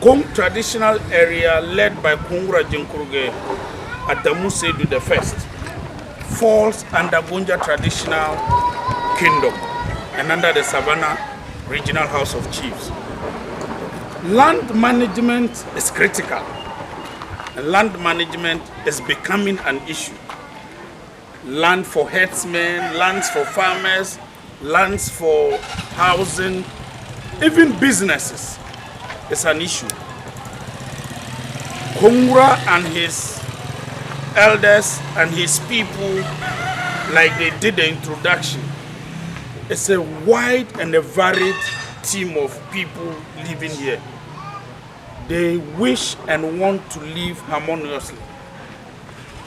Kong traditional area led by Kungura Jinkuruge at the Musedu the First falls under Gunja traditional kingdom and under the Savannah Regional House of Chiefs. Land management is critical, and land management is becoming an issue. Land for herdsmen, lands for farmers, lands for housing, even businesses is an issue. Kongura and his elders and his people, like they did the introduction, it's a wide and a varied team of people living here. They wish and want to live harmoniously.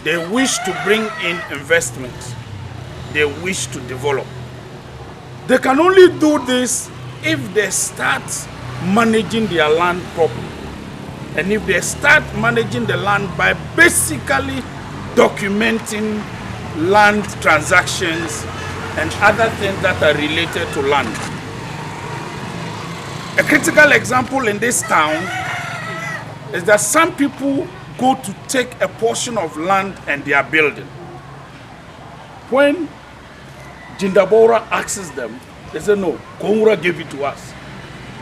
They wish to bring in investments. They wish to develop. They can only do this if they start managing their land properly. And if they start managing the land by basically documenting land transactions and other things that are related to land. A critical example in this town is that some people go to take a portion of land and they are building. When Jindabora asks them, they say, no, Kongura gave it to us.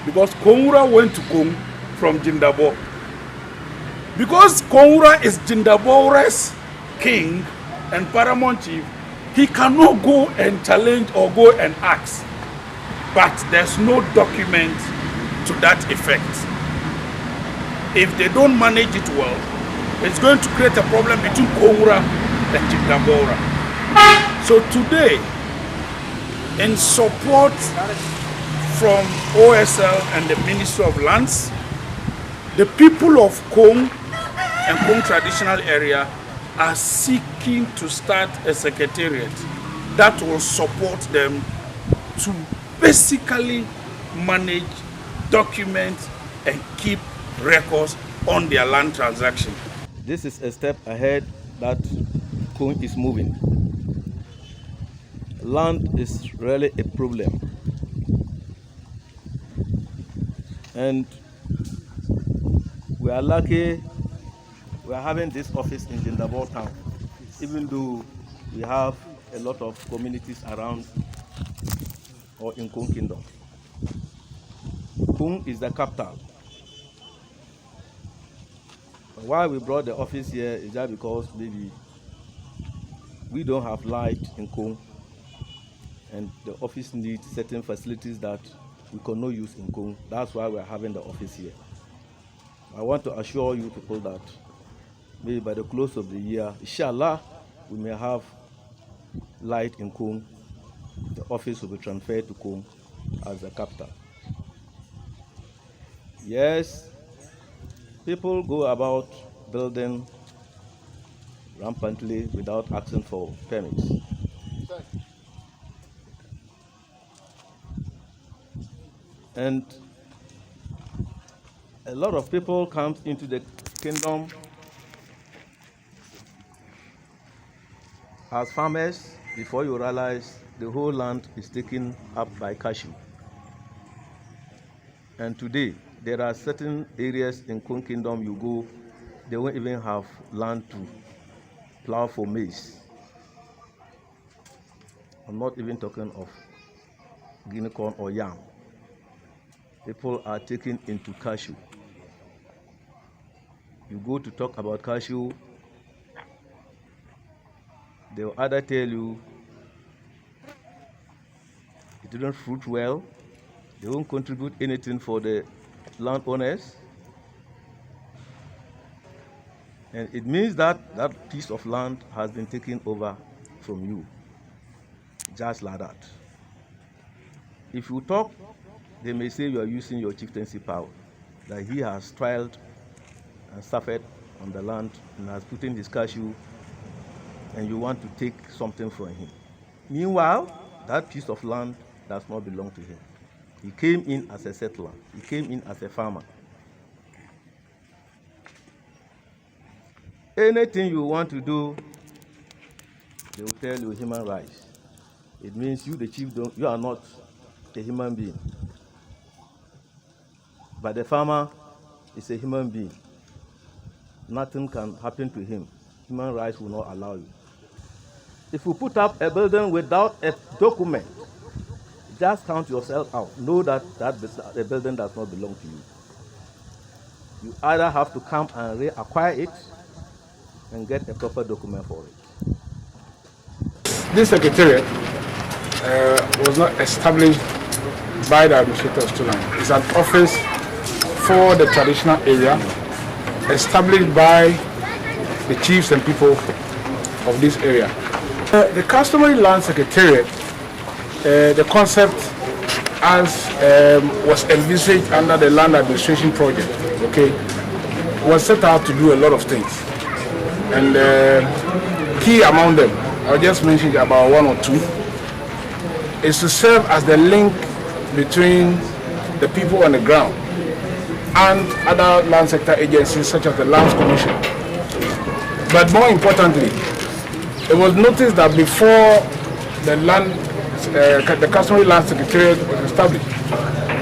Because Kongura went to Kong from Jindabora. Because Kongura is Jindabora's king and paramount chief, he cannot go and challenge or go and ask. But there's no document to that effect. If they don't manage it well, it's going to create a problem between Kongura and Jindabora. So today, in support from OSL and the Ministry of Lands, the people of Kong and Kong traditional area are seeking to start a secretariat that will support them to basically manage, document, and keep records on their land transaction. This is a step ahead that Kong is moving. Land is really a problem. And we are lucky we are having this office in Jindabor town, even though we have a lot of communities around or in Kong Kingdom. Kong is the capital. But why we brought the office here is just because maybe we don't have light in Kong, and the office needs certain facilities that we cannot use in Kong. That's why we're having the office here. I want to assure you people that maybe by the close of the year, inshallah, we may have light in Kong. The office will be transferred to Kong as the capital. Yes, people go about building rampantly without asking for permits. And a lot of people come into the kingdom as farmers. Before you realize, the whole land is taken up by cashew. And today, there are certain areas in Kong Kingdom you go, they won't even have land to plow for maize. I'm not even talking of guinea corn or yam. People are taken into cashew. You go to talk about cashew, they will either tell you it didn't fruit well, they won't contribute anything for the landowners, and it means that that piece of land has been taken over from you, just like that. If you talk, they may say you are using your chieftaincy power, that he has toiled and suffered on the land and has put in his cashew and you want to take something from him. Meanwhile, that piece of land does not belong to him. He came in as a settler. He came in as a farmer. Anything you want to do, they will tell you human rights. It means you, the chief, you are not a human being. But the farmer is a human being. Nothing can happen to him. Human rights will not allow you. If you put up a building without a document, just count yourself out. Know that the building does not belong to you. You either have to come and reacquire it and get a proper document for it. This secretariat was not established by the administrators to land. It's an office for the traditional area, established by the chiefs and people of this area. The Customary Land Secretariat, the concept as was envisaged under the Land Administration Project, okay, was set out to do a lot of things. And key among them, I'll just mention about one or two, is to serve as the link between the people on the ground and other land sector agencies such as the Lands Commission. But more importantly, it was noticed that before the Customary Land Secretariat was established,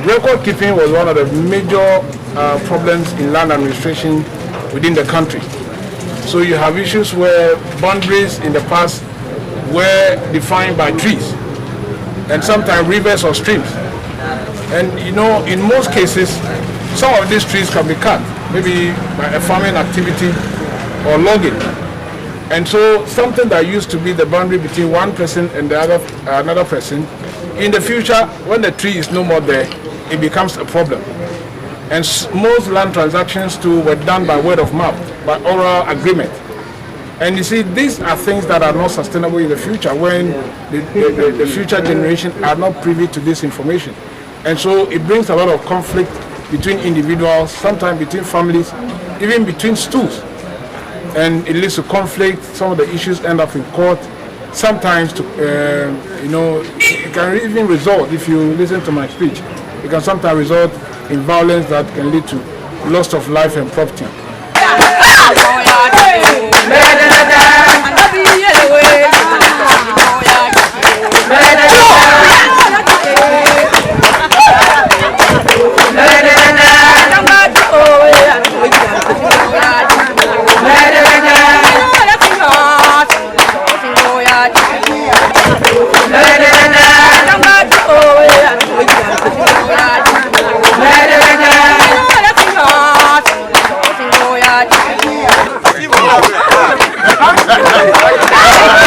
record keeping was one of the major problems in land administration within the country. So you have issues where boundaries in the past were defined by trees and sometimes rivers or streams. And you know, in most cases, some of these trees can be cut, maybe by a farming activity or logging. And so something that used to be the boundary between one person and another person, in the future, when the tree is no more there, it becomes a problem. And most land transactions too were done by word of mouth, by oral agreement. And you see, these are things that are not sustainable in the future when the future generation are not privy to this information. And so it brings a lot of conflict between individuals, sometimes between families, even between stools. And it leads to conflict. Some of the issues end up in court. Sometimes, you know, it can even result, if you listen to my speech, it can sometimes result in violence that can lead to loss of life and property. Thank you.